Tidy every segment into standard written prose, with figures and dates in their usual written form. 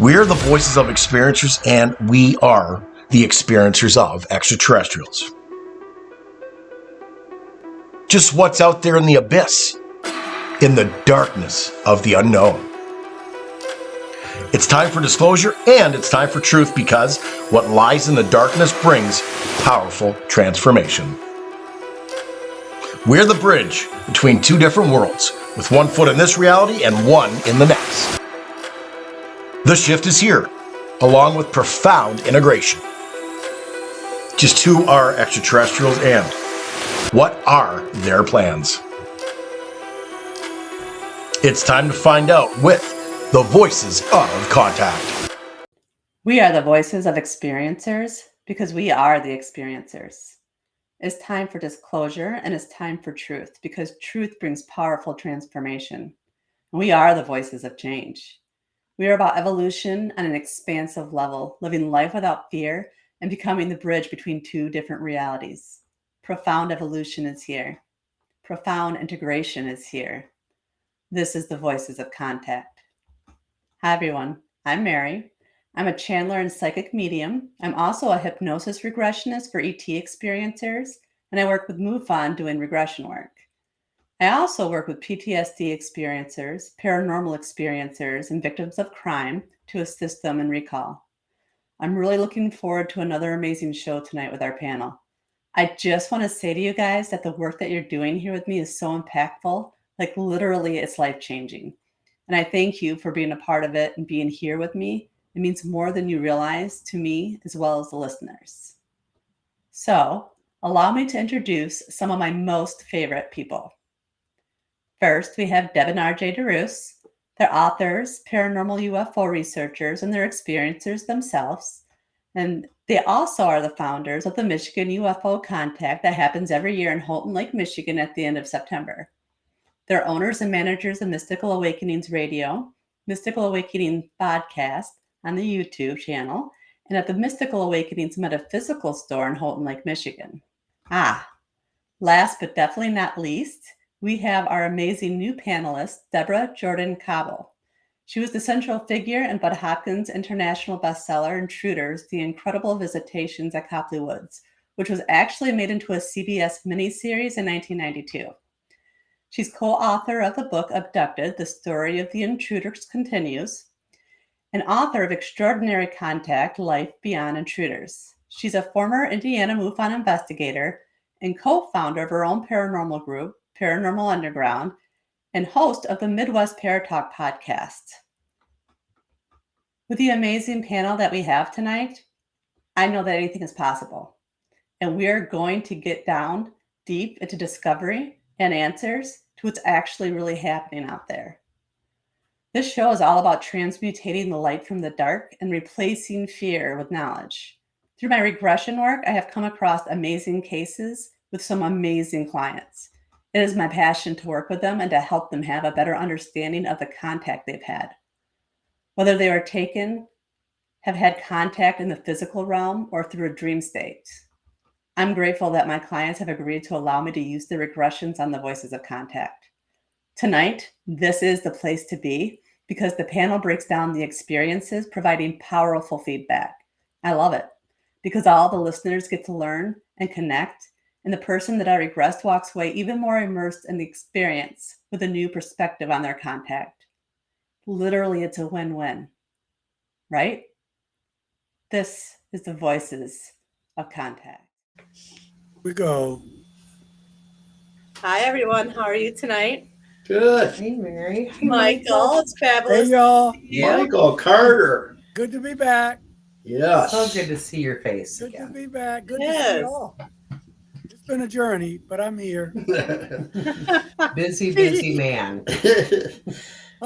We're the voices of experiencers, and we are the experiencers of extraterrestrials. Just what's out there in the abyss, in the darkness of the unknown. It's time for disclosure and it's time for truth, because what lies in the darkness brings powerful transformation. We're the bridge between two different worlds, with one foot in this reality and one in the next. The shift is here, along with profound integration. Just who are extraterrestrials and what are their plans? It's time to find out with the voices of contact. We are the voices of experiencers because we are the experiencers. It's time for disclosure and it's time for truth, because truth brings powerful transformation. We are the voices of change. We are about evolution on an expansive level, living life without fear and becoming the bridge between two different realities. Profound evolution is here. Profound integration is here. This is the Voices of Contact. Hi, everyone. I'm Mary. I'm a channeler and psychic medium. I'm also a hypnosis regressionist for ET experiencers, and I work with MUFON doing regression work. I also work with PTSD experiencers, paranormal experiencers, and victims of crime to assist them in recall. I'm really looking forward to another amazing show tonight with our panel. I just want to say to you guys that the work that you're doing here with me is so impactful, like literally it's life-changing. And I thank you for being a part of it and being here with me. It means more than you realize to me as well as the listeners. So allow me to introduce some of my most favorite people. First, we have Deb and RJ DeRoos. They're authors, paranormal UFO researchers, and they're experiencers themselves. And they also are the founders of the Michigan UFO Contact that happens every year in Houghton Lake, Michigan at the end of September. They're owners and managers of Mystical Awakenings Radio, Mystical Awakening Podcast on the YouTube channel, and at the Mystical Awakenings Metaphysical Store in Houghton Lake, Michigan. Last but definitely not least, we have our amazing new panelist, Deborah Jordan Cobble. She was the central figure in Bud Hopkins' international bestseller, Intruders, The Incredible Visitations at Copley Woods, which was actually made into a CBS miniseries in 1992. She's co-author of the book Abducted, The Story of the Intruders Continues, and author of Extraordinary Contact, Life Beyond Intruders. She's a former Indiana MUFON investigator and co-founder of her own paranormal group, Paranormal Underground, and host of the Midwest Paratalk podcast. With the amazing panel that we have tonight, I know that anything is possible. And we are going to get down deep into discovery and answers to what's actually really happening out there. This show is all about transmutating the light from the dark and replacing fear with knowledge. Through my regression work, I have come across amazing cases with some amazing clients. It is my passion to work with them and to help them have a better understanding of the contact they've had. Whether they were taken, have had contact in the physical realm, or through a dream state. I'm grateful that my clients have agreed to allow me to use the regressions on the Voices of Contact. Tonight, this is the place to be, because the panel breaks down the experiences, providing powerful feedback. I love it, because all the listeners get to learn and connect, and the person that I regressed walks away even more immersed in the experience with a new perspective on their contact. Literally, it's a win-win, right? This is the Voices of Contact. We go. Hi, everyone. How are you tonight? Good. Hey, Mary. Hi, Michael. It's fabulous. Hey, y'all. Michael Carter. Good to be back. Yes. So good to see your face Good again. to be back. Good to Yes. see y'all. It's been a journey, but I'm here. Busy man.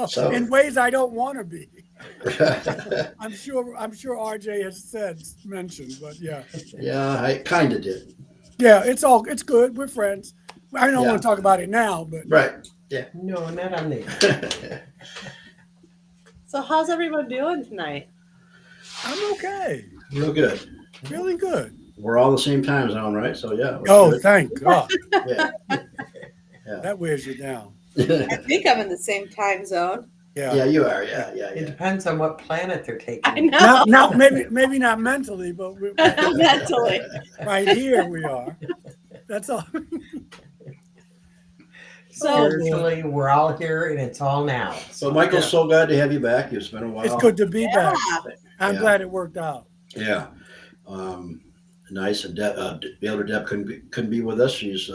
So- In ways I don't want to be. I'm sure RJ has mentioned, but yeah. Yeah, I kind of did. Yeah, it's good. We're friends. I don't Yeah. want to talk about it now, but Right. No, not on there. So how's everyone doing tonight? I'm okay. Real good. Feeling good. We're all the same time zone, right? So yeah. we're Oh, good. thank God. Yeah. That wears you down. I think I'm in the same time zone. Yeah, you are. Yeah, yeah, It yeah. depends on what planet they're taking. I know. Not maybe not mentally, but Mentally. right here we are. That's all. So Spiritually, we're all here and it's all now. So, Michael, Yeah. so glad to have you back. It's been a while. It's good to be back. I'm Yeah. glad it worked out. Yeah. Nice. And the elder Deb couldn't be with us. She's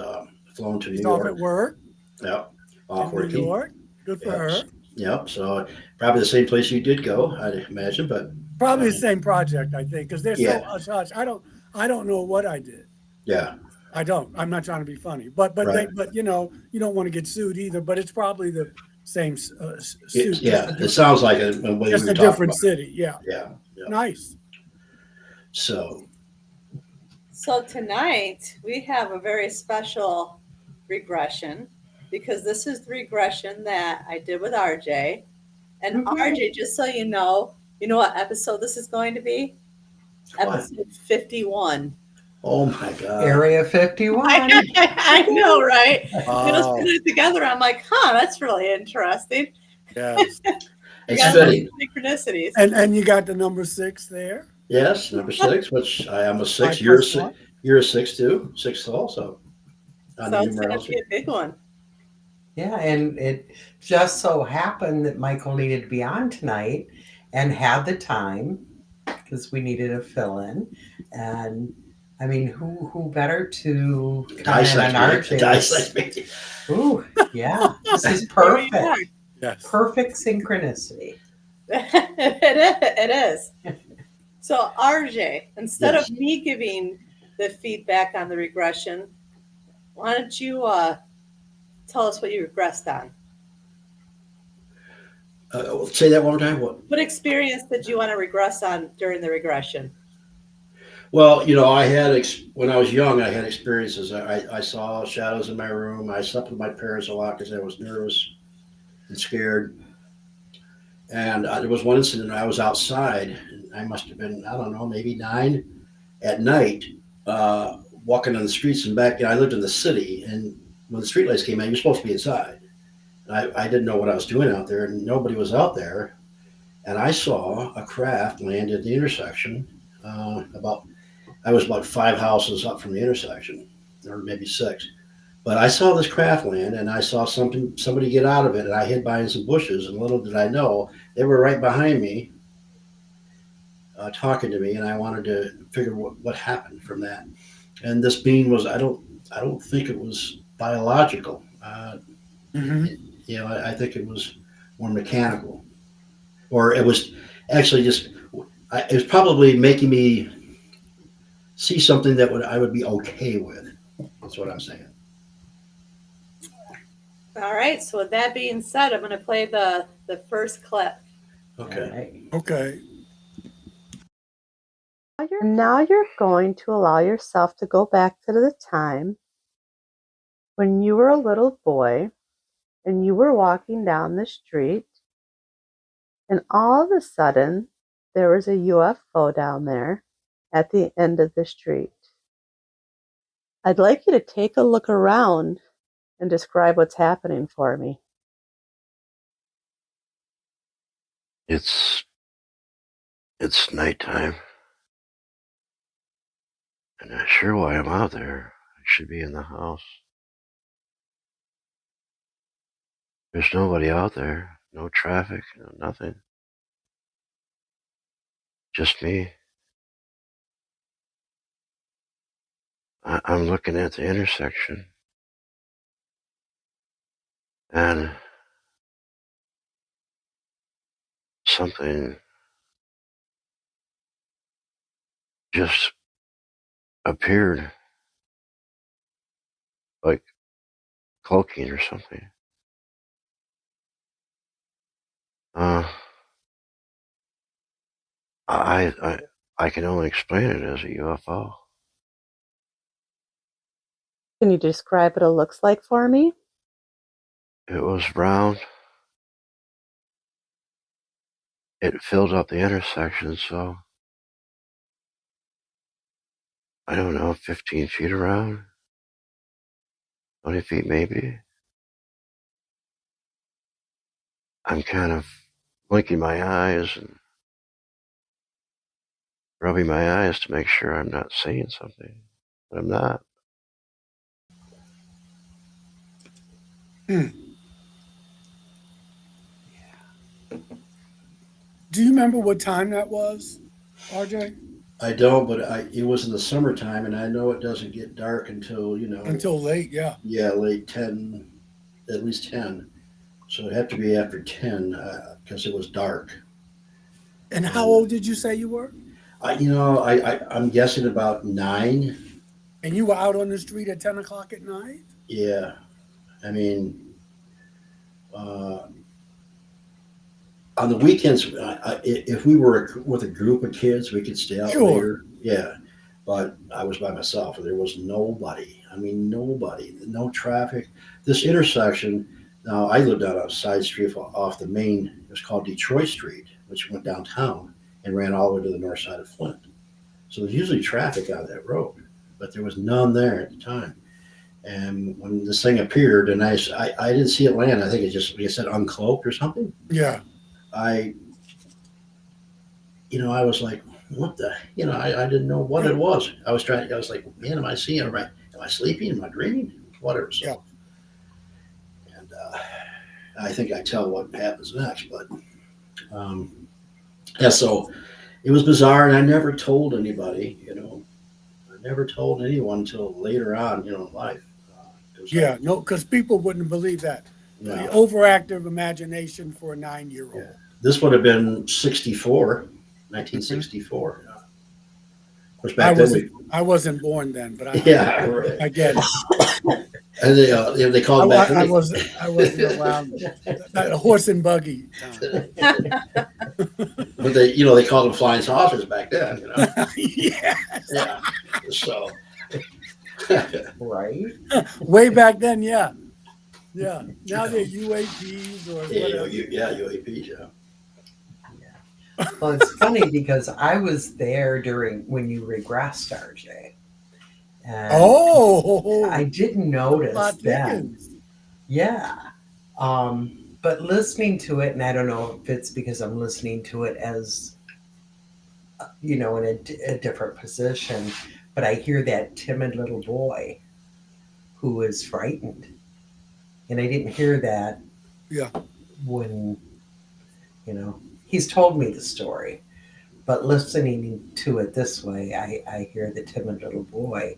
flown to New She's off York. at work Yeah. Off in New working. York. Good for her. Yep. So probably the same place you did go, I'd imagine. But Probably the same project, I think, because they're so Yeah. hush hush. I don't know what I did. yeah. I don't. I'm not trying to be funny, but Right. you know, you don't want to get sued either. But it's probably the same suit. Yeah. It sounds like it when we Just were a talking different about. city. Yeah. Yeah. Yeah. Nice. So So tonight we have a very special regression because this is the regression that I did with RJ. And RJ, just so you know what episode this is going to be? What? Episode 51. Oh my God. Area 51. I know, right? Wow. We just put it together. I'm like, that's really interesting. Yes. You It's got fitting. synchronicities. And you got the number 6 there. Yes, number 6, which I am a 6. I You're a pressed 6. one. You're a 6 too. 6 also. On So the it's going to numerology. be a big one. Yeah, and it just so happened that Michael needed to be on tonight and had the time because we needed a fill-in. And I mean, who better to comment on RJ? Dissect me. Ooh, yeah, this is Here you perfect. are. Yes. Perfect synchronicity. It is. So RJ, instead Yes. of me giving the feedback on the regression, why don't you tell us what you regressed on? Say that one more time. What? experience did you want to regress on during the regression? Well, I had when I was young, I had experiences. I saw shadows in my room. I slept with my parents a lot because I was nervous and scared. And there was one incident. I was outside. I must have been, I don't know, maybe 9 at night, walking on the streets and back. I lived in the city, and when the streetlights came on, you're supposed to be inside. I didn't know what I was doing out there, and nobody was out there. And I saw a craft land at the intersection. I was about 5 houses up from the intersection, or maybe 6. But I saw this craft land, and I saw somebody get out of it, and I hid behind some bushes. And little did I know, they were right behind me, talking to me, and I wanted to figure what happened from that. And this being was, I don't think it was biological. I think it was more mechanical, or it was actually just. It was probably making me see something that I would be okay with. That's what I'm saying. All right. So with that being said, I'm going to play the first clip. Okay. All right. Okay. Now you're going to allow yourself to go back to the time when you were a little boy and you were walking down the street, and all of a sudden there was a UFO down there at the end of the street. I'd like you to take a look around and describe what's happening for me. It's nighttime. I'm not sure why I'm out there. I should be in the house. There's nobody out there. No traffic, no nothing. Just me. I'm looking at the intersection. And something just appeared, like cloaking or something. I can only explain it as a UFO. Can you describe what it looks like for me? It was round. It filled up the intersection, so I don't know, 15 feet around, 20 feet maybe. I'm kind of blinking my eyes and rubbing my eyes to make sure I'm not seeing something, but I'm not. Do you remember what time that was, RJ? I don't, but it was in the summertime, and I know it doesn't get dark until Until late, yeah. late 10, at least 10. So it had to be after 10 because it was dark. And how old did you say you were? I'm guessing about 9. And you were out on the street at 10 o'clock at night? Yeah, I mean, uh, on the weekends, if we were with a group of kids, we could stay out Sure. later. Yeah, but I was by myself, and there was nobody. I mean, nobody, no traffic. This intersection. Now, I lived out on a side street off the main. It was called Detroit Street, which went downtown and ran all the way to the north side of Flint. So there's usually traffic on that road, but there was none there at the time. And when this thing appeared, and I didn't see it land. I think it just, like I said, uncloaked or something. Yeah. I was like, what the, I didn't know what it was. I was like, man, am I seeing? Am I sleeping? Am I dreaming? Whatever. So, Yeah. and I think I tell what happens next, but yeah, so it was bizarre, and I never told anybody, I never told anyone until later on, in life. Yeah, no, because people wouldn't believe that. No. The overactive imagination for a 9-year-old. Yeah. This would have been 1964. Of course, back then I wasn't born then, but I right. I get it. And they called back. I wasn't around the horse and buggy time. But they called them flying saucers back then. Yeah. Yeah. So. Right? Way back then, yeah. Yeah. Now they're UAPs or whatever. UAPs, yeah. Well, it's funny because I was there when you regressed, RJ. And I didn't notice then. Yeah. But listening to it, and I don't know if it's because I'm listening to it as, in a different position, but I hear that timid little boy who is frightened. And I didn't hear that when, he's told me the story. But listening to it this way, I hear the timid little boy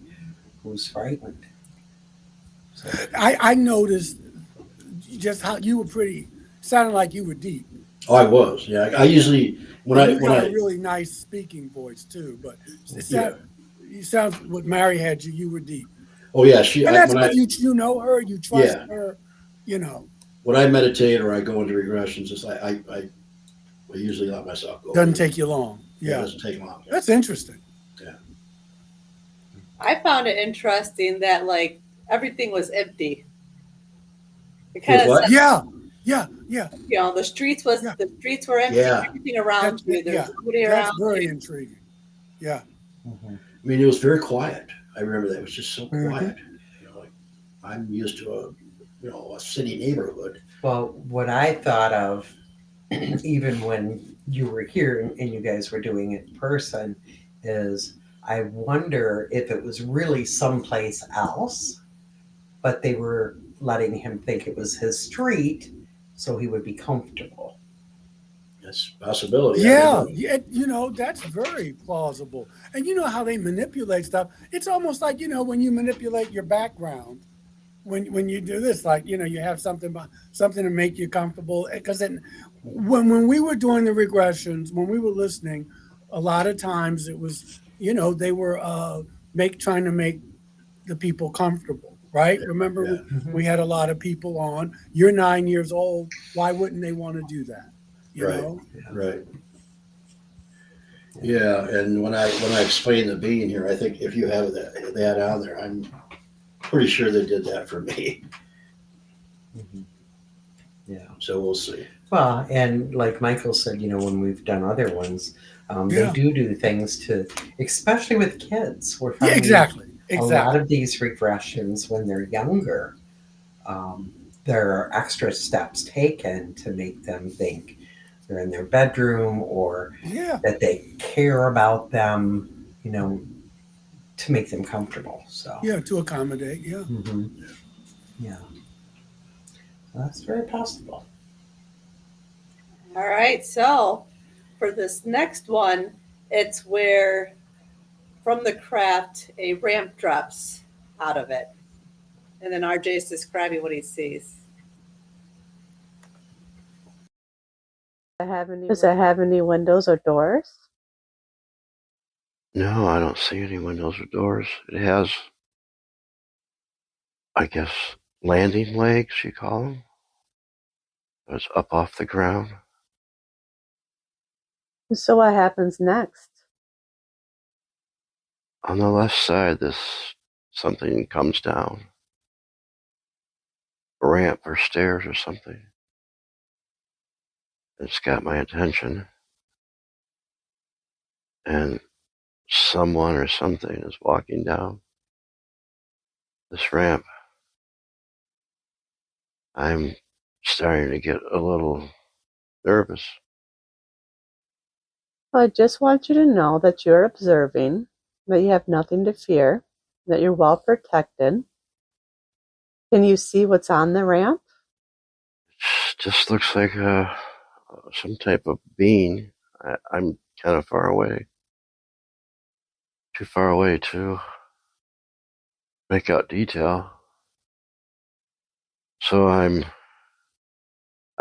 who's frightened. So. I noticed just how you were sounded like you were deep. Oh, I was. Yeah, I usually when I a really nice speaking voice too, but you sound what Mary had you were deep. Oh yeah, and that's what you know her, you trust her, When I meditate or I go into regressions, it's like I usually let myself go. Doesn't take you long. Yeah, it doesn't take long. Yeah. That's interesting. Yeah. I found it interesting that everything was empty. It kind of yeah. The streets were empty. Yeah. Everything around you. There's nobody around. That's very intriguing. Yeah. Mm-hmm. I mean, it was very quiet. I remember that it was just so quiet. I'm used to a city neighborhood. Well, what I thought of, even when you were here and you guys were doing it in person, is I wonder if it was really someplace else, but they were letting him think it was his street so he would be comfortable. That's a possibility. Yeah, that's very plausible. And you know how they manipulate stuff. It's almost like, when you manipulate your background, when you do this, you have something to make you comfortable. Because when we were doing the regressions, when we were listening, a lot of times it was, they were trying to make the people comfortable, right? Yeah, remember, we had a lot of people on. You're 9 years old. Why wouldn't they want to do that? You know? Right. Yeah, and when I explained the being here, I think if you have that on there, I'm pretty sure they did that for me. Mm-hmm. Yeah. So we'll see. Well, and like Michael said, when we've done other ones, they do things to, especially with kids. We're finding exactly. A lot of these regressions when they're younger, there are extra steps taken to make them think they're in their bedroom or Yeah. that they care about them, to make them comfortable. So Yeah, to accommodate. Yeah. mhm. Yeah, that's very possible. All right, so for this next one, it's where from the craft a ramp drops out of it. And then RJ is describing what he sees. Does it have any windows or doors? No, I don't see any windows or doors. It has, I guess, landing legs, you call them. It's up off the ground. So what happens next? On the left side, something comes down. A ramp or stairs or something. It's got my attention. And someone or something is walking down this ramp. I'm starting to get a little nervous. I just want you to know that you're observing, that you have nothing to fear, that you're well protected. Can you see what's on the ramp? It just looks like some type of being. I'm kind of far away. Too far away to make out detail. So I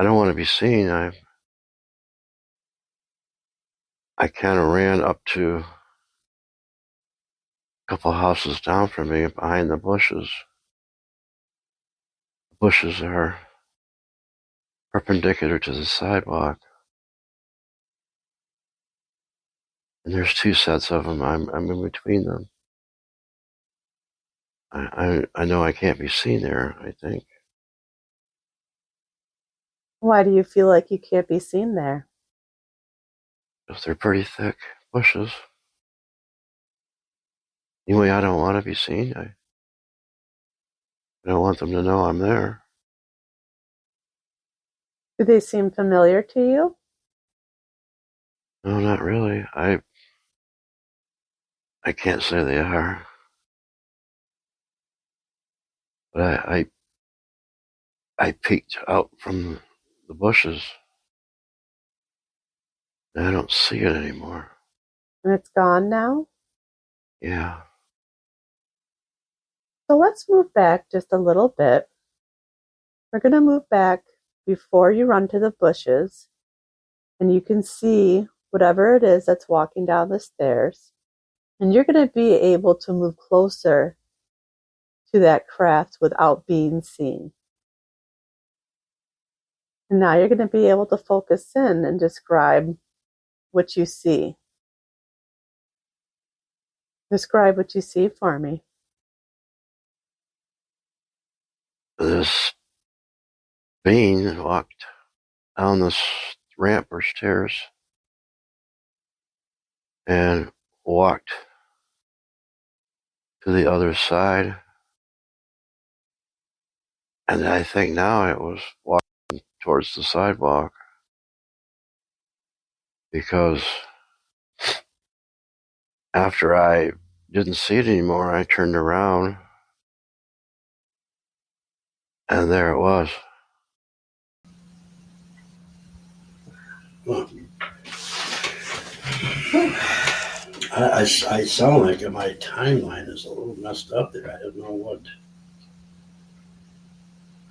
don't want to be seen. I kind of ran up to a couple houses down from me behind the bushes. The bushes are perpendicular to the sidewalk. And there's two sets of them. I'm in between them. I know I can't be seen there, I think. Why do you feel like you can't be seen there? Because they're pretty thick bushes. Anyway, I don't want to be seen. I don't want them to know I'm there. Do they seem familiar to you? No, not really. I can't say they are. But I peeked out from the bushes. And I don't see it anymore. And it's gone now? Yeah. So let's move back just a little bit. We're going to move back before you run to the bushes, and you can see whatever it is that's walking down the stairs. And you're going to be able to move closer to that craft without being seen. And now you're going to be able to focus in and describe what you see. Describe what you see for me. This being walked down this ramp or stairs and walked to the other side. And I think now it was walking towards the sidewalk because after I didn't see it anymore, I turned around and there it was. Huh. I sound like my timeline is a little messed up there. I don't know what.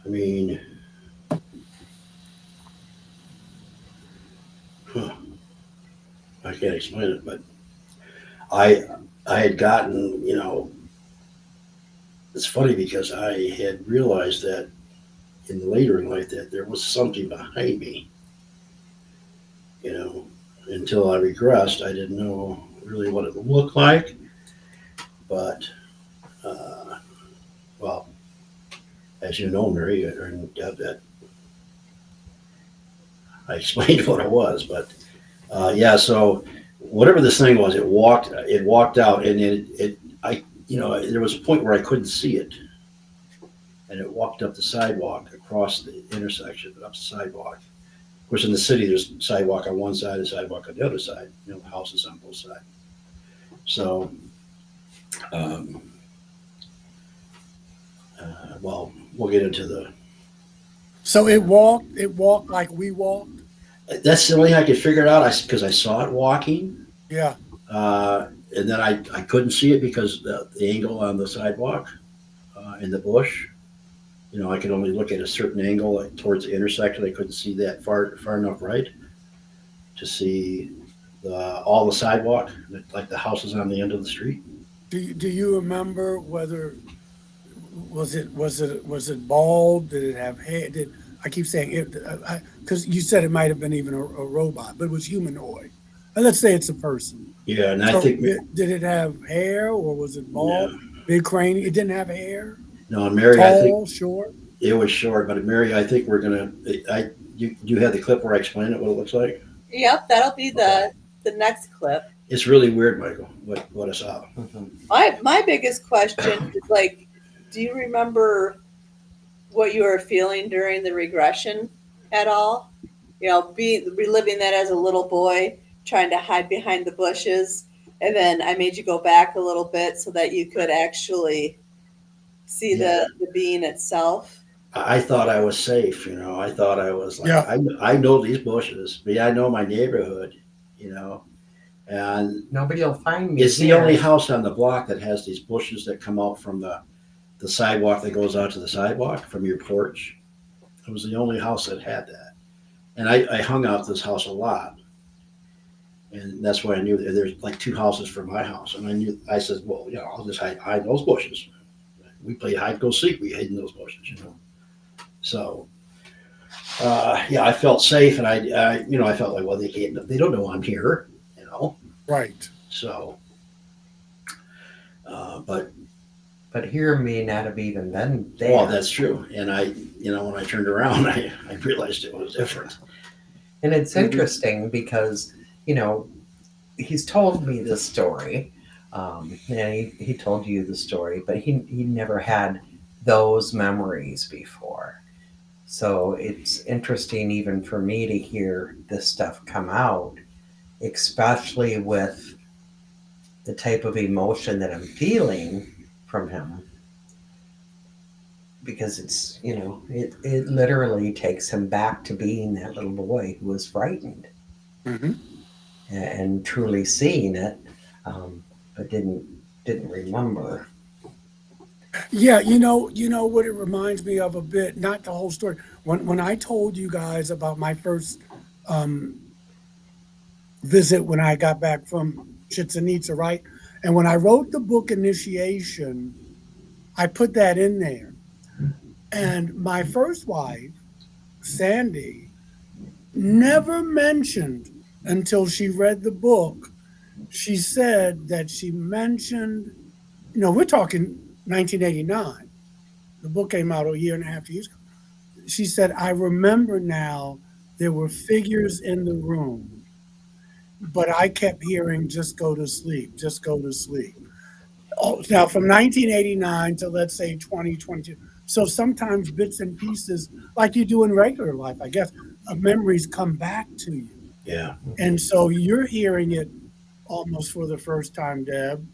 I mean, I can't explain it, but I had gotten, it's funny because I had realized that later in life that there was something behind me, until I regressed. I didn't know really what it looked like, but, well, as you know, Mary, and Deb, that I explained what it was, but yeah, so whatever this thing was, it walked out, and there was a point where I couldn't see it, and it walked up the sidewalk across the intersection, but up the sidewalk. Of course, in the city, there's sidewalk on one side and sidewalk on the other side. You know, the houses on both sides. So, um, well, we'll get into the. So it walked like we walked. That's the only thing I could figure it out. Because I saw it walking, Yeah. and then I couldn't see it because the angle on the sidewalk in the bush. You know, I could only look at a certain angle like, towards the intersection. I couldn't see that far enough right to see all the sidewalk, like the houses on the end of the street. Do you remember whether was it bald? Did it have hair? Did I keep saying it? Because you said it might have been even a robot, but it was humanoid. And let's say it's a person. Yeah, and So I think did it have hair or was it bald? no, Big cranium? It didn't have hair. no, and Mary, I think Tall, short. it was short, but Mary, I think we're gonna. You had the clip where I explain it what it looks like. Yep, that'll be Okay. the next clip. It's really weird, Michael. What I saw. My biggest question is like, do you remember what you were feeling during the regression at all? You know, reliving that as a little boy, trying to hide behind the bushes, and then I made you go back a little bit so that you could actually see Yeah. the being itself. I thought I was safe. You know, I thought I was like, Yeah. I know these bushes. I know my neighborhood. You know, and Nobody will find me. it's the here. only house on the block that has these bushes that come out from the sidewalk that goes out to the sidewalk from your porch. It was the only house that had that. And I hung out this house a lot. And that's why I knew that there's like two houses from my house. And I said, well, you know, I'll just hide in those bushes. We played hide, go seek. We hid in those bushes, you know. So, yeah, I felt safe. And I felt like, well, they don't know I'm here, you know. Right. So, but here may not have even been there. well, that's true. And when I turned around, I realized it was different. And it's interesting because, he's told me this story, and he told you the story, but he never had those memories before. So it's interesting even for me to hear this stuff come out, especially with the type of emotion that I'm feeling from him. Because it's, it literally takes him back to being that little boy who was frightened Mm-hmm. and truly seeing it, but didn't remember. Yeah, you know what it reminds me of a bit, not the whole story. When I told you guys about my first visit when I got back from Chichen Itza, right? And when I wrote the book Initiation, I put that in there. And my first wife, Sandy, never mentioned until she read the book. She said that she mentioned, we're talking 1989. The book came out a year and a half, 2 years ago. She said, I remember now there were figures in the room, but I kept hearing, just go to sleep, just go to sleep. Oh, now from 1989 to let's say 2022. So sometimes bits and pieces, like you do in regular life, I guess, memories come back to you. Yeah. And so you're hearing it almost for the first time, Deb.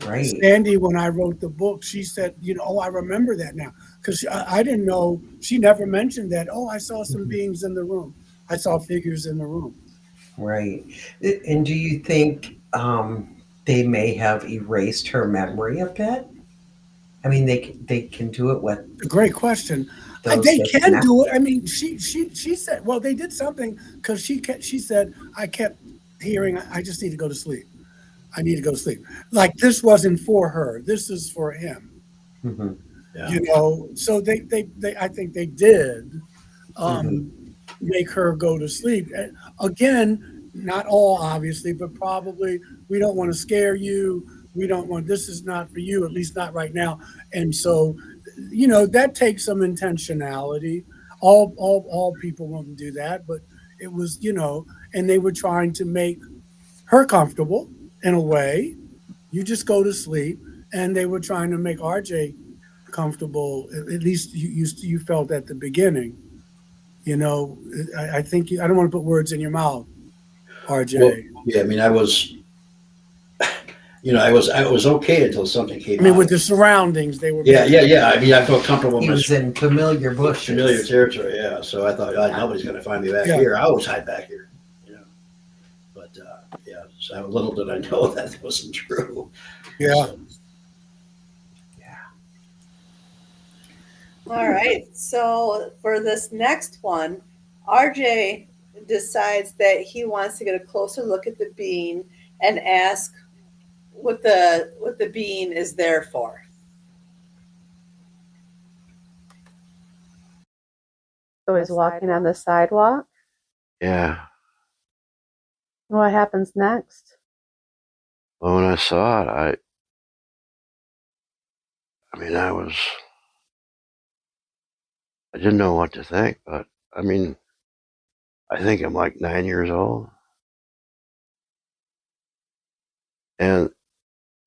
Right. Sandy, when I wrote the book, she said, I remember that now. Because I didn't know, she never mentioned that. Oh, I saw some beings in the room. I saw figures in the room. Right. And do you think they may have erased her memory a bit? I mean, they can do it with. Great question. They can do it. I mean, she said, well, they did something because she said, I kept hearing, I just need to go to sleep. I need to go to sleep. Like this wasn't for her. This is for him. Mm-hmm. Yeah. So they I think they did make her go to sleep. Again, not all obviously, but probably we don't want to scare you. We don't want, this is not for you, at least not right now. And so, that takes some intentionality. All people won't do that, but it was, and they were trying to make her comfortable in a way. You just go to sleep. And they were trying to make RJ comfortable. At least you felt at the beginning. You know, I think I don't want to put words in your mouth, Well, RJ. yeah, I mean, I was, I was okay until something I came mean, out with of the it. surroundings, they were Yeah, better. yeah, yeah. I mean, I felt comfortable He in was in familiar familiar bushes. territory. Yeah, so I thought, nobody's going to find me back Yeah. here. I always hide back here, you know. But yeah, so little did I know that wasn't true. Yeah. So, All right. So for this next one, RJ decides that he wants to get a closer look at the being and ask what the being is there for. So he's walking on the sidewalk. Yeah. What happens next? Well, when I saw it, I mean, I didn't know what to think, but I mean, I think I'm like 9 years old. And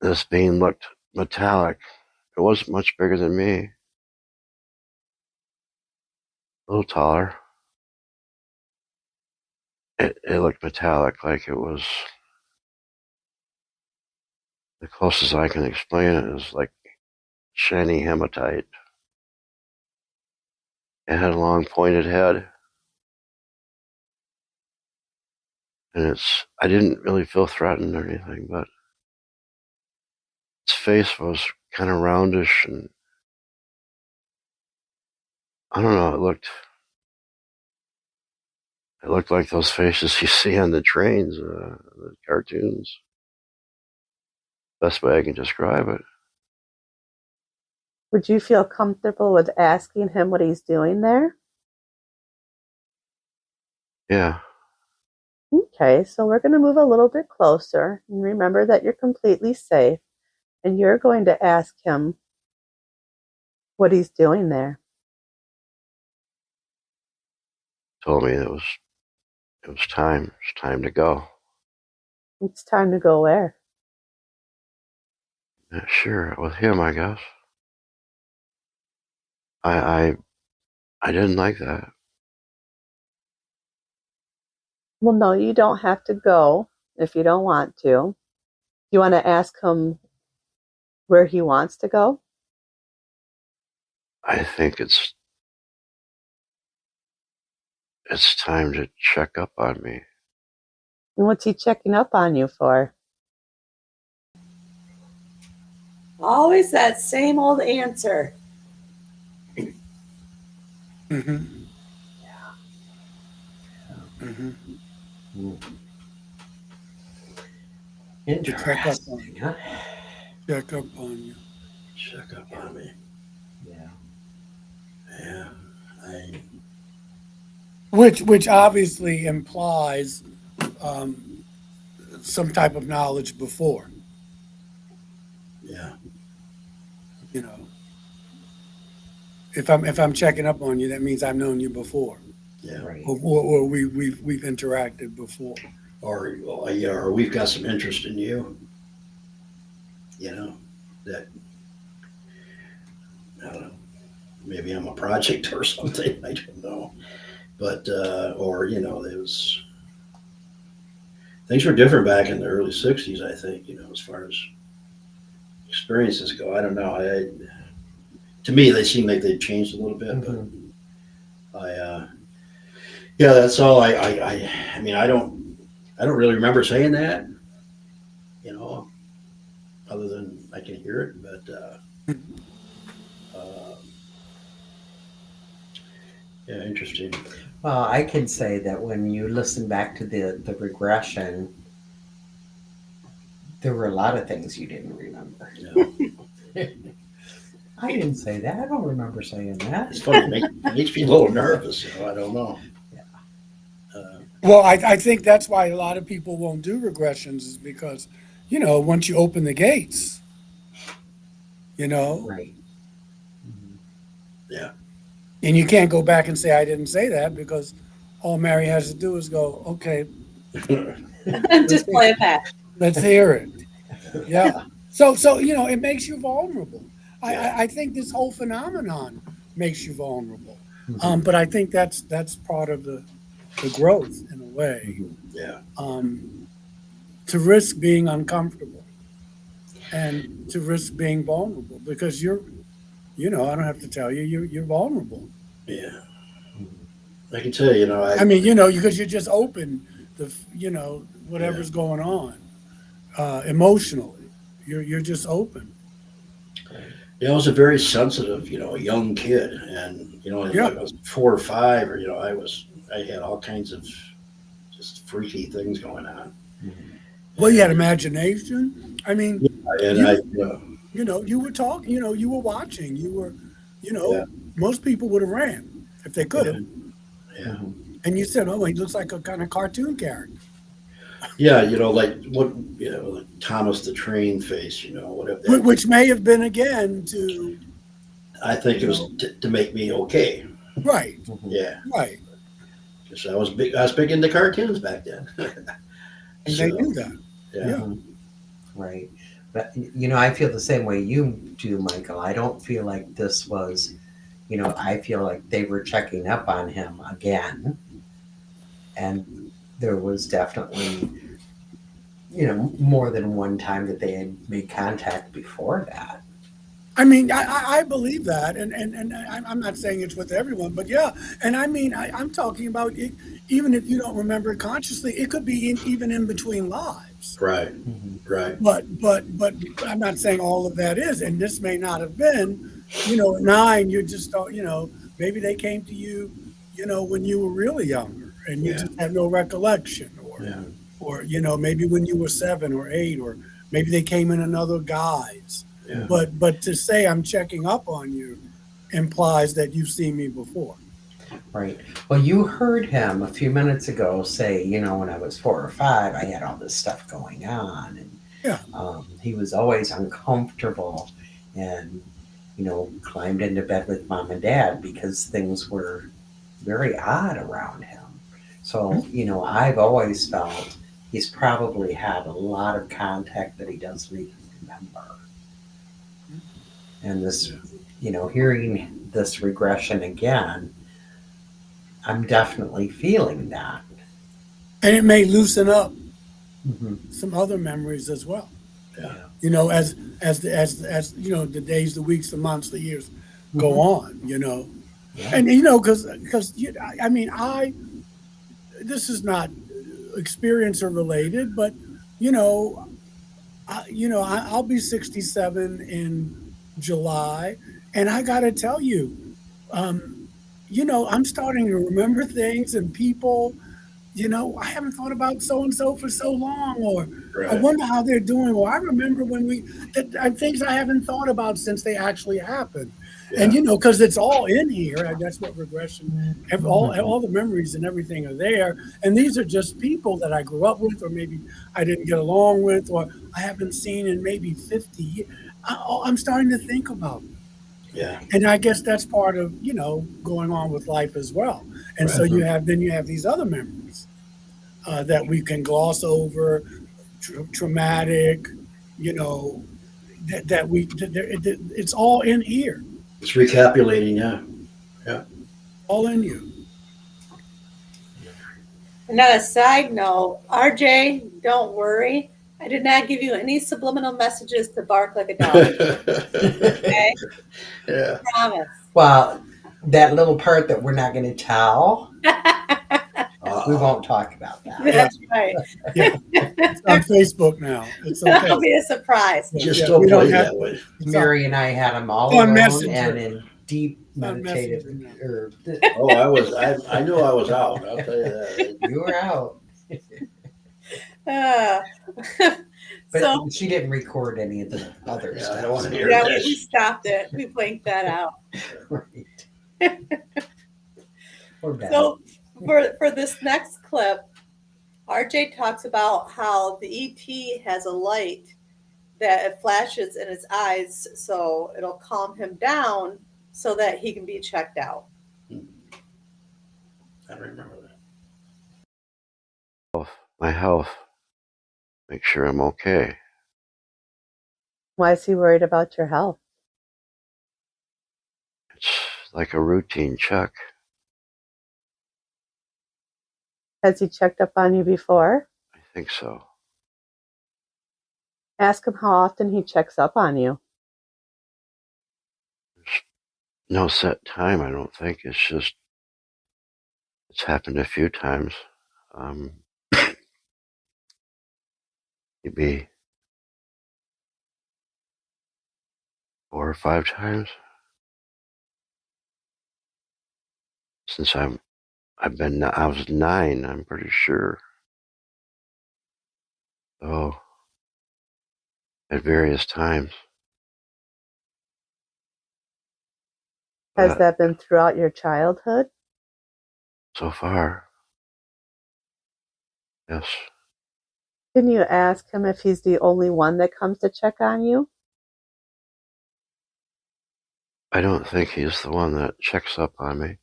this being looked metallic. It wasn't much bigger than me, a little taller. It looked metallic, like it was, the closest I can explain it is like shiny hematite. It had a long pointed head. And I didn't really feel threatened or anything, but its face was kind of roundish, and I don't know, it looked like those faces you see on the trains, the cartoons. Best way I can describe it. Would you feel comfortable with asking him what he's doing there? Yeah. Okay, so we're going to move a little bit closer and remember that you're completely safe and you're going to ask him what he's doing there. Told me it was time. It's time to go. It's time to go where? Yeah, sure, with him, I guess. I didn't like that. Well, no, you don't have to go if you don't want to. You want to ask him where he wants to go? I think it's time to check up on me. And what's he checking up on you for? Always that same old answer. Mm-hmm. Mm-hmm. Interesting, huh? Check up on you. check up on me. Yeah. Yeah, Which obviously implies some type of knowledge before. yeah. You know, if I'm checking up on you, that means I've known you before, Yeah. Right. or we've interacted before. Or we've got some interest in you. You know, that, I don't know. Maybe I'm a project or something. I don't know. But or it was, things were different back in the early '60s. I think, as far as experiences go. I don't know. To me, they seem like they've changed a little bit, but yeah, that's all. I mean, I don't really remember saying that, other than I can hear it. But yeah, interesting. Well, I can say that when you listen back to the regression, there were a lot of things you didn't remember. Yeah. I didn't say that. I don't remember saying that. It's funny. It makes me a little nervous. I don't know. Yeah. Well, I think that's why a lot of people won't do regressions is because, once you open the gates, Right. Yeah. and you can't go back and say, I didn't say that, because all Mary has to do is go, okay, Just play it back. let's hear it. Yeah. So it makes you vulnerable. I think this whole phenomenon makes you vulnerable. Mhm. But I think that's part of the growth in a way. Mhm. Yeah. To risk being uncomfortable and to risk being vulnerable because I don't have to tell you, you're vulnerable. Yeah. Mhm. I can tell you, I mean, because you're just open to, yeah. whatever's going on emotionally. You're just open. Right. I was a very sensitive, young kid, and when I Yeah. was 4 or 5, or I had all kinds of just freaky things going on, Mhm. Well, you had and imagination. I mean, yeah, and you you were talking. You were watching. You know, yeah, most people would have ran if they could yeah, have. yeah, Mhm. And you said, "Oh, he looks like a kind of cartoon character," yeah, like what, like Thomas the Train face, whatever that. which may have been again to, I think it you was know, to make me okay. right, Mhm. Yeah, right, because I was big. I was big into cartoons back then. and they So knew that. yeah, Yeah. Mhm. Right. But I feel the same way you do, Michael. I don't feel like this was, I feel like they were checking up on him again. And there was definitely, more than one time that they had made contact before that. I mean, I believe that, and I'm not saying it's with everyone, but yeah, and I mean, I'm talking about it, even if you don't remember it consciously, it could be even in between lives. right, Mhm. right, But I'm not saying all of that is, and this may not have been, at 9, you just don't, maybe they came to you, when you were really younger, and you yeah, just have no recollection, yeah, Mhm. or maybe when you were 7 or 8, or maybe they came in another guise. yeah, Mhm. But to say I'm checking up on you implies that you've seen me before. Right. Well, you heard him a few minutes ago say, when I was 4 or 5, I had all this stuff going on, and Yeah. he was always uncomfortable, and climbed into bed with mom and dad because things were very odd around him. So, I've always felt he's probably had a lot of contact that he doesn't even remember. And this, yeah, hearing this regression again, I'm definitely feeling that. And it may loosen up Hmm. some other memories as well. yeah, Yeah. As the days, the weeks, the months, the years go Hmm. on. Yeah. And because I mean, this is not experiencer related, but you know, I'll be 67 in July, and I got to tell you, um, I'm starting to remember things and people. I haven't thought about so and so for so long, or I right, wonder how they're doing, or I remember when things I haven't thought about since they actually happened. And yeah, because it's all in here, and that's what regression, Hmm. all the memories and everything are there. And these are just people that I grew up with, or maybe I didn't get along with, or I haven't seen in maybe 50 years. I'm starting to think about them. yeah, And I guess that's part of, going on with life as well. And so right, Hmm. you have these other memories that we can gloss over, traumatic, you know, it's all in here, it's recapitulating, yeah, yeah. all in you. And on a side note, RJ, don't worry. I did not give you any subliminal messages to bark like a dog. Okay? Yeah, Promise. Well, that little part that we're not going to tell, we uh-oh. won't talk about that. Yeah, That's right. yeah. It's on Facebook now. It's okay. That'll be a surprise. Yeah, Just yeah. don't We don't play have. that way. It's Mary and I had them all on alone and Messenger. in deep It's on meditative. Messenger now. Oh, I knew I was out, I'll tell you that. You were out, Uh, but so, she didn't record any of the other Yeah, stuff. I don't want to hear yeah, we this. stopped it. We blanked that out. Right. We're back. So, for this next clip, RJ talks about how the ET has a light that it flashes in his eyes, so it'll calm him down so that he can be checked out. I don't remember that. My health. Make sure I'm okay. Why is he worried about your health? like a routine check. Has he checked up on you before? I think so. Ask him how often he checks up on you. There's no set time, I don't think. It's just, it's happened a few times. Maybe 4 or 5 times since I was 9, I'm pretty sure. So, at various times. Has that been throughout your childhood? So far, yes. Can you ask him if he's the only one that comes to check on you? I don't think he's the one that checks up on me.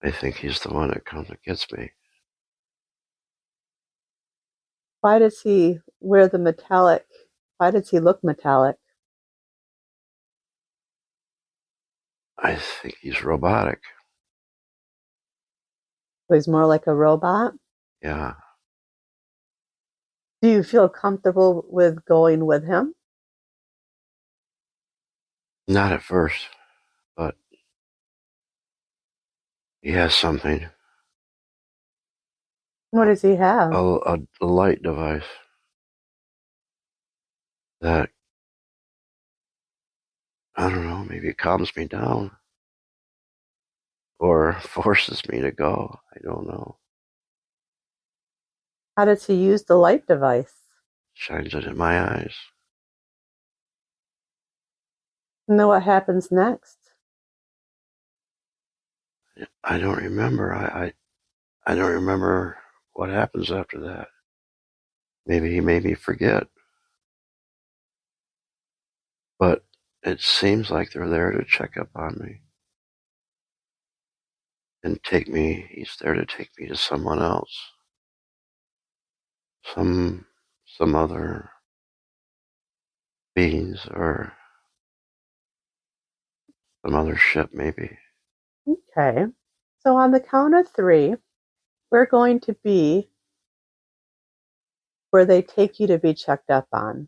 I think he's the one that comes and gets me. Why does he wear the metallic? Why does he look metallic? I think he's robotic. So he's more like a robot? Yeah. Do you feel comfortable with going with him? Not at first, but he has something. What does he have? A light device that, I don't know, maybe it calms me down or forces me to go. I don't know. How does he use the light device? Shines it in my eyes. And then what happens next? I don't remember. I don't remember what happens after that. Maybe he made me forget. But it seems like they're there to check up on me and take me. He's there to take me to someone else. Some other beings or some other ship, maybe. Okay. So on the count of 3, we're going to be where they take you to be checked up on.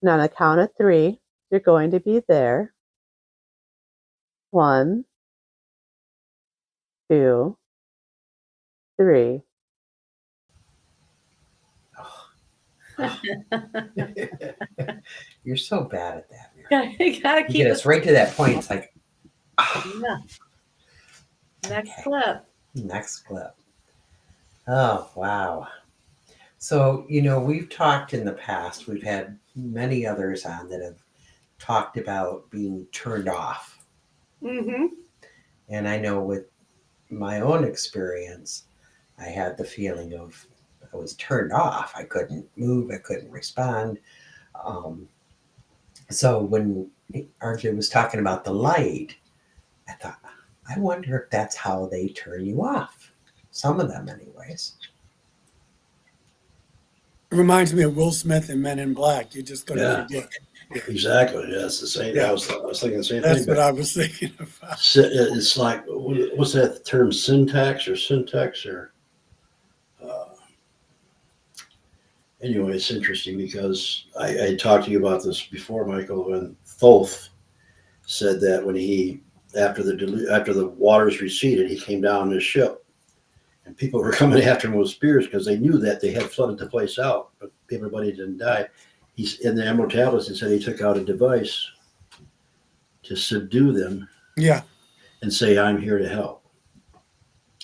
And on the count of 3, you're going to be there. 1, 2, 3. You're so bad at that, Mary. You gotta You keep get it. us right to that point. It's like, Yeah. Next Okay. clip. Next clip. Oh, wow. So, we've talked in the past, we've had many others on that have talked about being turned off. Mm-hmm. And I know with my own experience, I had the feeling of I was turned off. I couldn't move, I couldn't respond. So when RJ was talking about the light, I thought, I wonder if that's how they turn you off. Some of them, anyways. It reminds me of Will Smith in Men in Black. You're just going to forget. Exactly. Yeah, it's the same. Yeah. I was thinking the same That's thing. what I was thinking about. It's like, what's that term? Syntax or syntax or. Anyway, it's interesting because I talked to you about this before, Michael, when Thoth said that when he after the waters receded, he came down in his ship, and people were coming after him with spears because they knew that they had flooded the place out, but everybody didn't die. He's in the Emerald Tablets. He said he took out a device to subdue them. Yeah. And say, "I'm here to help.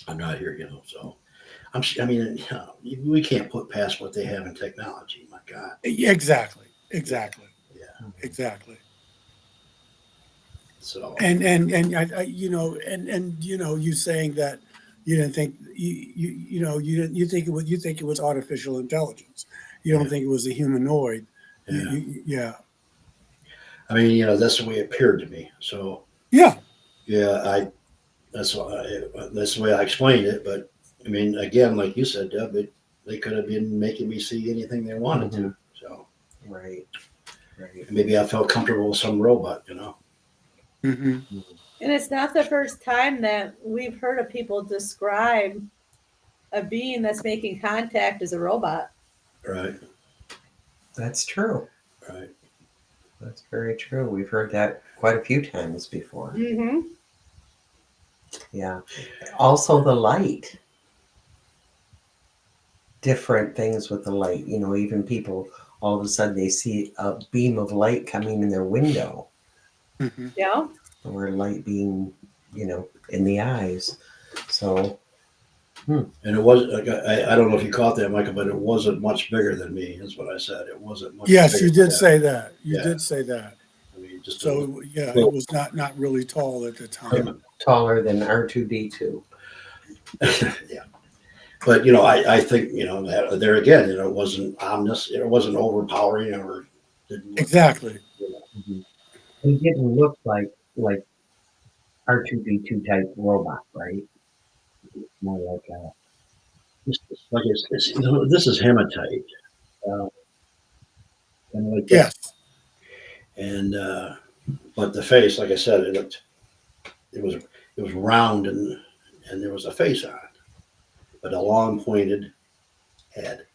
I'm not here," So we can't put past what they have in technology. My God. Exactly. Yeah. Exactly. So And I you saying that you didn't think you think it was artificial intelligence. You don't think it was a humanoid. yeah. I mean, that's the way it appeared to me. So Yeah. That's the way I explained it. But I mean, again, like you said, Deb, they could have been making me see anything they wanted to. So Right. maybe I felt comfortable with some robot, Mm-hmm. And it's not the first time that we've heard of people describe a being that's making contact as a robot. Right. That's true. Right. That's very true. We've heard that quite a few times before. Mm-hmm. Yeah. Also, the light. Different things with the light. You know, even people, all of a sudden, they see a beam of light coming in their window, Yeah. or light being, you know, in the eyes. So, And it was, like, I don't know if you caught that, Michael, but it wasn't much bigger than me, is what I said. It wasn't much Yes, bigger you than did that. say that. You Yeah. did say that. I mean, just a So yeah, little- it was not really tall at the time. taller than R2D2. yeah. But, you know, I think, you know, that there again, you know, it wasn't ominous, it wasn't overpowering or didn't look, Exactly. you know, He didn't look like R2D2 type robot, right? More like a like you know, this is hematite. And like that. Yes. And but the face, like I said, it was round and there was a face on it, but a long pointed head.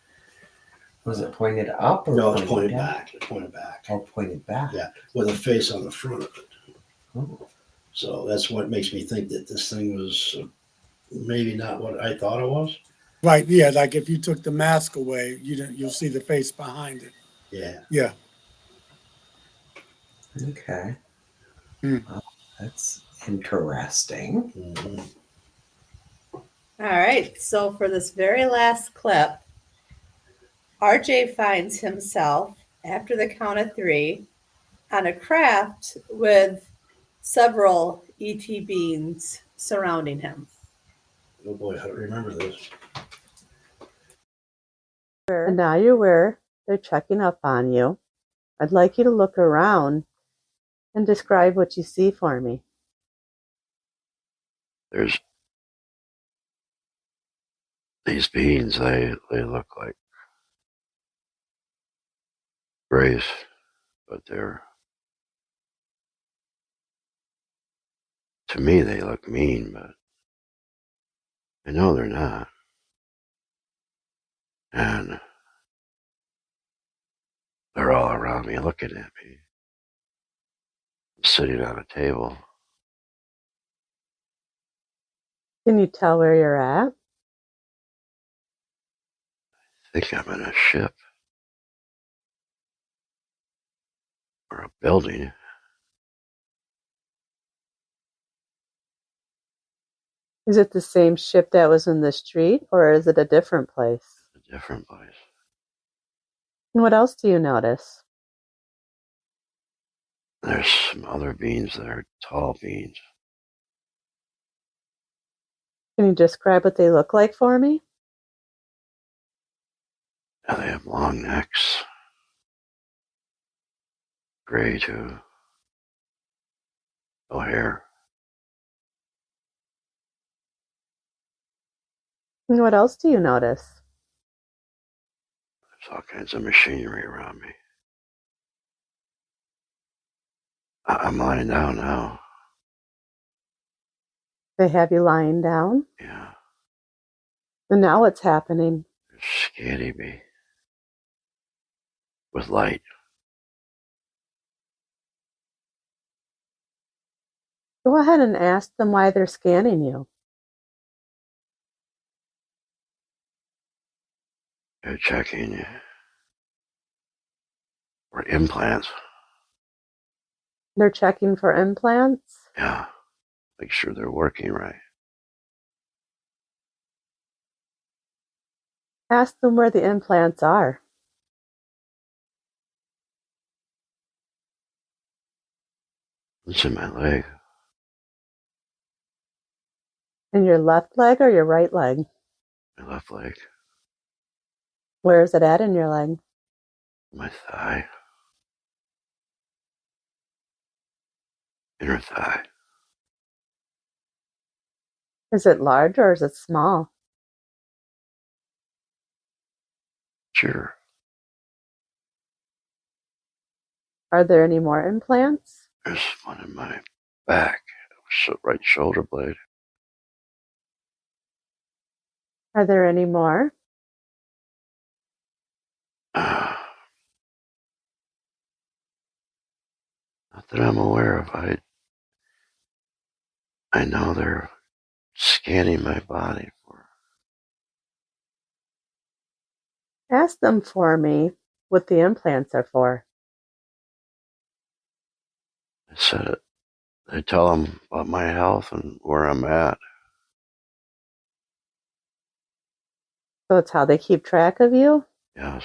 Was it pointed up or No, it's pointed down? back. It's pointed back. Oh, pointed back. Yeah, with a face on the front of it. Oh. So that's what makes me think that this thing was maybe not what I thought it was. Right. Yeah. Like if you took the mask away, you'll see the face behind it. Yeah. Yeah. Okay. Hmm. Well, that's interesting. Mm-hmm. All right. So for this very last clip, RJ finds himself after the count of 3 on a craft with several ET beings surrounding him. Oh boy, I don't remember this. And now you're aware they're checking up on you. I'd like you to look around and describe what you see for me. There's these beings, they look like grays, but to me, they look mean, but I know they're not. And they're all around me looking at me. I'm sitting on a table. Can you tell where you're at? I think I'm in a ship or a building. Is it the same ship that was in the street, or is it a different place? A different place. And what else do you notice? There's some other beings that are tall beings. Can you describe what they look like for me? And they have long necks. Gray too. No hair. And what else do you notice? There's all kinds of machinery around me. I'm lying down now. They have you lying down? Yeah. And now what's happening? They're scanning me with light. Go ahead and ask them why they're scanning you. They're checking for implants. They're checking for implants? Yeah. Make sure they're working right. Ask them where the implants are. It's in my leg. In your left leg or your right leg? My left leg. Where is it at in your leg? My thigh. Inner thigh. Is it large or is it small? Sure. Are there any more implants? There's one in my back right shoulder blade. Are there any more? Not that I'm aware of. I know they're scanning my body for. Ask them for me what the implants are for. I said it. I tell them about my health and where I'm at. So it's how they keep track of you? Yes.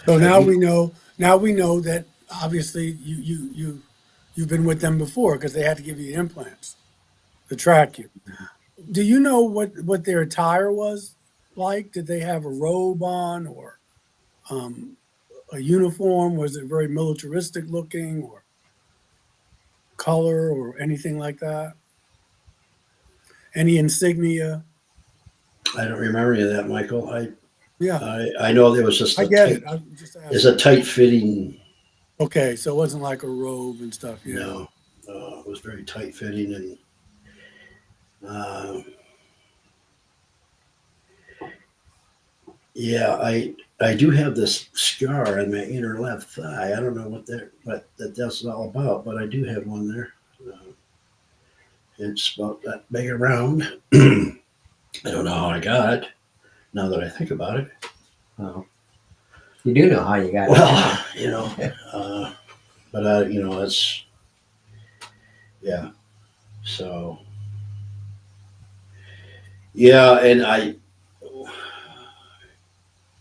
So now we know. Now we know that obviously you've been with them before because they had to give you the implants to track you. Do you know what their attire was like? Did they have a robe on or a uniform? Was it very militaristic looking or color or anything like that? Any insignia? I don't remember any of that, Michael. Yeah, I know there was just I a get tight. it. I'm just It's asking. a tight fitting. Okay, so it wasn't like a robe and stuff. Yeah. No, it was very tight fitting, and yeah, I do have this scar on my inner left thigh. I don't know that's all about, but I do have one there. Uh, it's about that big around. I don't know how I got it. Now that I think about it, Oh, you do know how you got it. well, but it's yeah. So yeah, and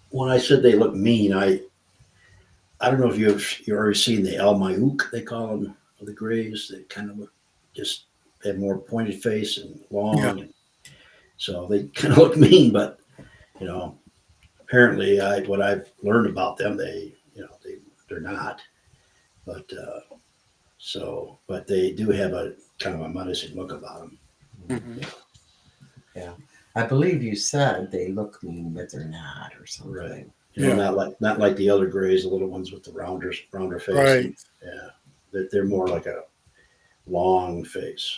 when I said they look mean, I don't know if you've already seen the El Mayouk, they call them, the Greys. They kind of look just they have more pointed face and Yeah. long, and so they kind of look mean. But you know, apparently, what I've learned about them, they're not. But but they do have a kind of a menacing look about them. Mhm. Yeah. I believe you said they look mean, but they're not, or something. Right. Yeah. Not like the other Greys, the little ones with the rounder face. Right. Yeah, they're more like a long face.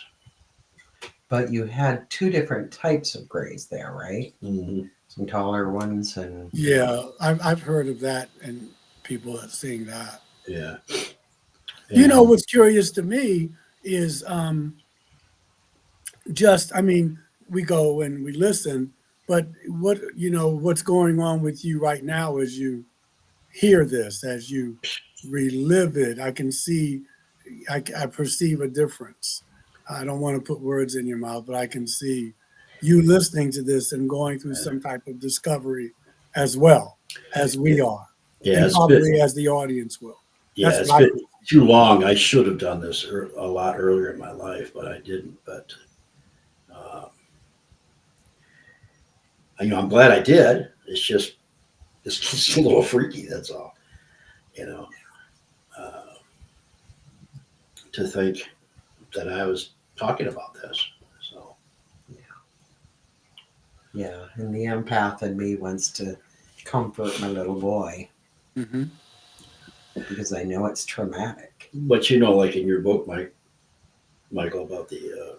But you had two different types of grays there, right? Mm-hmm. Some taller ones and Yeah, I've heard of that and people are seeing that. Yeah. You know, And what's curious to me is I mean, we go and we listen, but what's going on with you right now as you hear this, as you relive it? I can see, I perceive a difference. I don't want to put words in your mouth, but I can see you listening to this and going through some type of discovery as well as we are, yeah, and probably as the audience will. That's it's what I been too long. I should have done this a lot earlier in my life, but I didn't. But uh, I'm glad I did. It's just a little freaky. That's all. You know, uh, to think that I was talking about this. So yeah, and the empath in me wants to comfort my little boy Mm-hmm. because I know it's traumatic. but like in your book, Michael, about the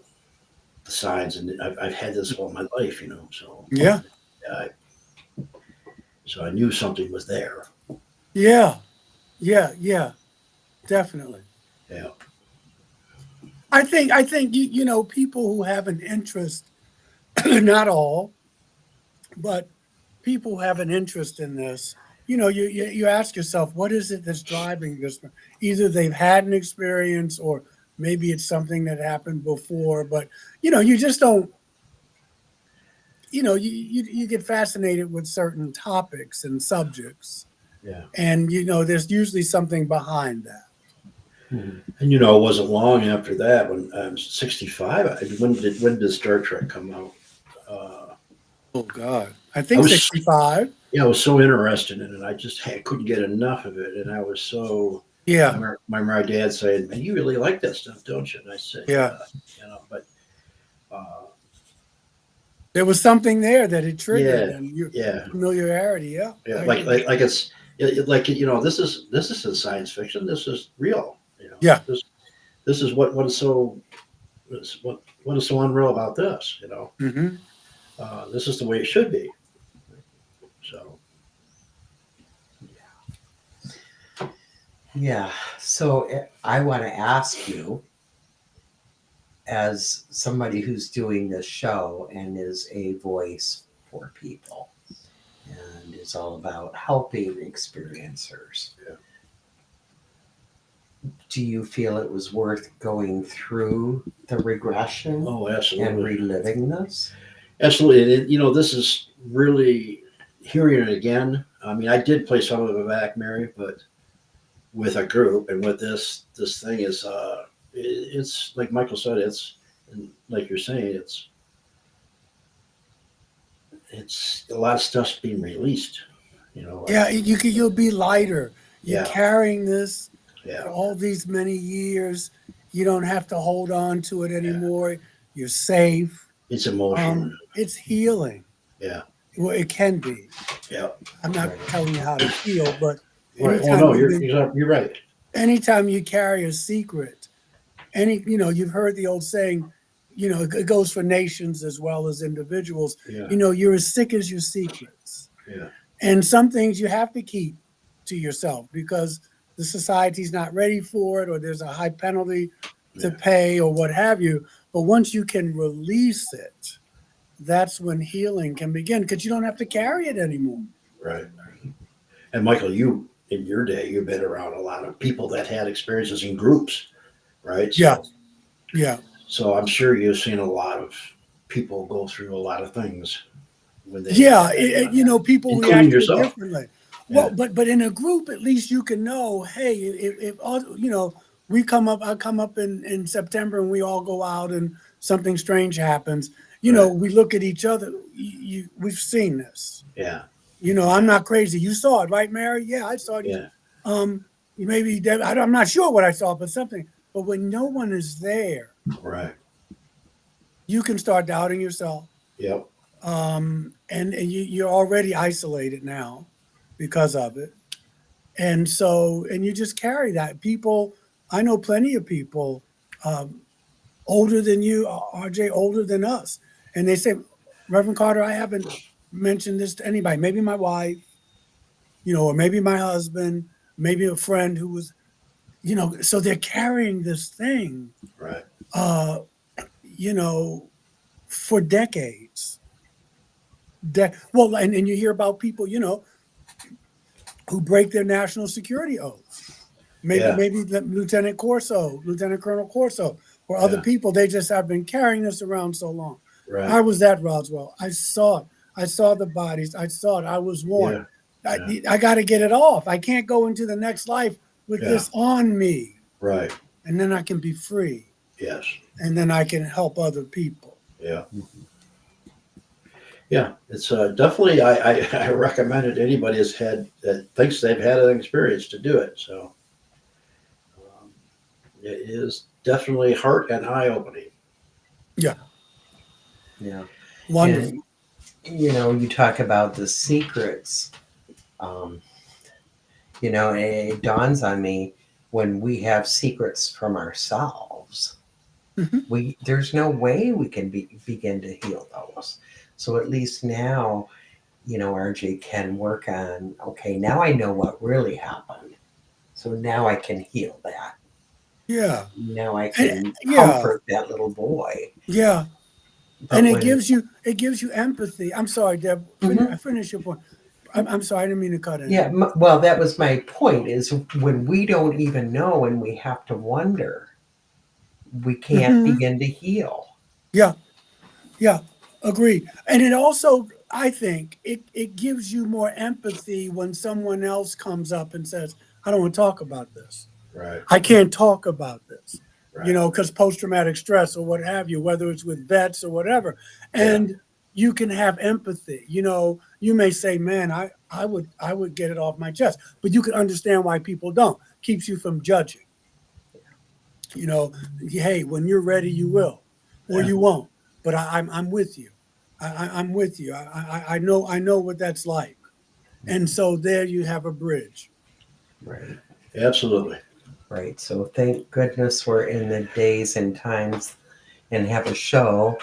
signs, and I've had this all my life. So Yeah, I so I knew something was there. yeah, yeah, definitely. Yeah. I think people who have an interest, not all, but people who have an interest in this, you ask yourself, what is it that's driving this? Either they've had an experience or maybe it's something that happened before, but you just don't, you get fascinated with certain topics and subjects, Yeah. and there's usually something behind that. Mhm. And it wasn't long after that when I'm 65. When did Star Trek come out? Oh God, I I think was 65. I was so interested in it. I couldn't get enough of it, and I was so. I Yeah, remember my dad saying, "Man, you really like that stuff, don't you?" And I said, yeah. "Yeah, but uh, There was something there that it triggered yeah, and your yeah, familiarity. Yeah, yeah. I Like agree. like like it's like this isn't science fiction. This is real. Yeah. This is what is so what is so unreal about this. Hmm. This is the way it should be. So Yeah. So I want to ask you, as somebody who's doing this show and is a voice for people and is all about helping experiencers. Yeah. Do you feel it was worth going through the regression oh, and absolutely, reliving this? absolutely. And this is really hearing it again. I mean, I did play some of it back, Mary, but with a group and with this thing is it's like Michael said, it's and like you're saying, it's a lot of stuff's being released. Yeah, you'll be lighter. You're Yeah. carrying this Yeah, all these many years. You don't have to hold on to it anymore. You're safe. it's emotional. It's healing. Yeah, Well, it can be. yeah. I'm not telling you how to feel, but Right. Oh anytime no, you've been- you're right. anytime you carry a secret, you've heard the old saying, it goes for nations as well as individuals. Yeah, You're as sick as your secrets. yeah, And some things you have to keep to yourself because the society's not ready for it, or there's a high penalty to Yeah. pay, or what have you. But once you can release it, that's when healing can begin because you don't have to carry it anymore. right. And Michael, you in your day, you've been around a lot of people that had experiences in groups, right? Yeah. Yeah. So I'm sure you've seen a lot of people go through a lot of things when they. Yeah. People Including react to it yourself. differently. Yeah. Well, but in a group, at least you can know, hey, if I come up in September and we all go out and something strange happens, Right. we look at each other. We've seen this. Yeah, I'm not crazy. You saw it, right, Mary? Yeah, I saw it. yeah, Maybe I'm not sure what I saw, but something. But when no one is there, right. you can start doubting yourself. Yep. And you're already isolated now because of it. And you just carry that. I know plenty of people older than you, RJ, older than us. And they say, Reverend Carter, I haven't mentioned this to anybody. Maybe my wife, or maybe my husband, maybe a friend who was, so they're carrying this thing, Right. for decades. Well, and you hear about people, who break their national security oaths. Maybe Lieutenant Colonel Corso, or other Yeah. people. They just have been carrying this around so long. Right. I was at Roswell. I saw it. I saw the bodies. I saw it. I was warned. Yeah. I got to get it off. I can't go into the next life with Yeah. this on me. Right. And then I can be free. Yes. And then I can help other people. Yeah. Yeah. It's definitely. I recommend it to anybody that thinks they've had an experience to do it. So it is definitely heart and eye opening. Yeah. Wonderful. And, you talk about the secrets. It dawns on me when we have secrets from ourselves. Mhm. There's no way we can begin to heal those. So at least now, RJ can work on, okay, now I know what really happened. So now I can heal that. Yeah. Now I can Yeah. comfort that little boy. Yeah. But And it when- gives you empathy. I'm sorry, Deb. Mhm. Finish your point. I'm sorry. I didn't mean to cut in. Yeah, well, that was my point, is when we don't even know and we have to wonder, we can't Mhm. begin to heal. Yeah. Agreed. And it also, I think, it gives you more empathy when someone else comes up and says, I don't want to talk about this. Right. I can't talk about this. Right. Because post-traumatic stress or what have you, whether it's with vets or whatever. And you can have empathy. You may say, man, I would get it off my chest, but you can understand why people don't. Keeps you from judging. Hey, when you're ready, you will, or Yeah. you won't. But I'm with you. I'm with you. I know what that's like. And so there you have a bridge. Right. Absolutely. Right. So thank goodness we're in the days and times and have a show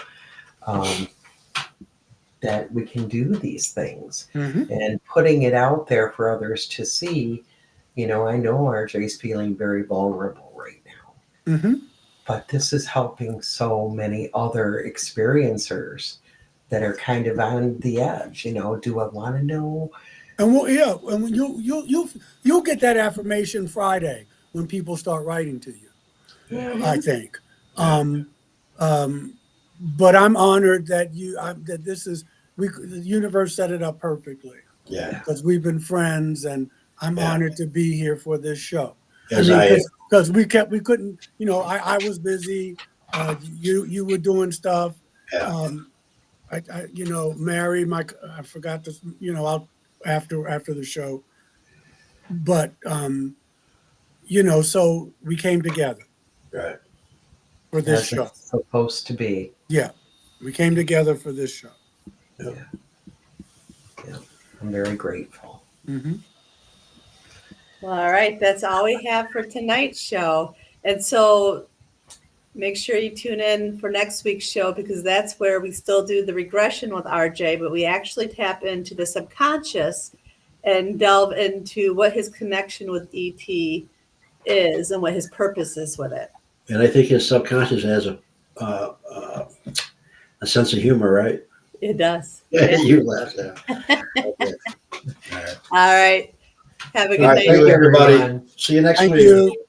that we can do these things and putting it out there for others to see. You know, I know RJ's feeling very vulnerable right now, but this is helping so many other experiencers that are kind of on the edge. You know, do I want to know? And and you'll get that affirmation Friday when people start writing to you. I think. But I'm honored that that this is the universe set it up perfectly. Yeah. Because we've been friends, and I'm honored to be here for this show. As because we couldn't, you know, I was busy, you were doing stuff. Yeah. You know, Mary, I forgot to, you know, out after the show, but you know, so we came together Right. for this As show. it's supposed to be. Yeah, we came together for this show. Yeah. Yeah. I'm very grateful. Well, all right, that's all we have for tonight's show. And so make sure you tune in for next week's show, because that's where we still do the regression with RJ, but we actually tap into the subconscious and delve into what his connection with ET is and what his purpose is with it. And I think his subconscious has a sense of humor, right? It does. You laugh. Yeah. Okay. All right. All right. Have a good All right, night. thank you, everybody. everyone. See you next Thank week. you.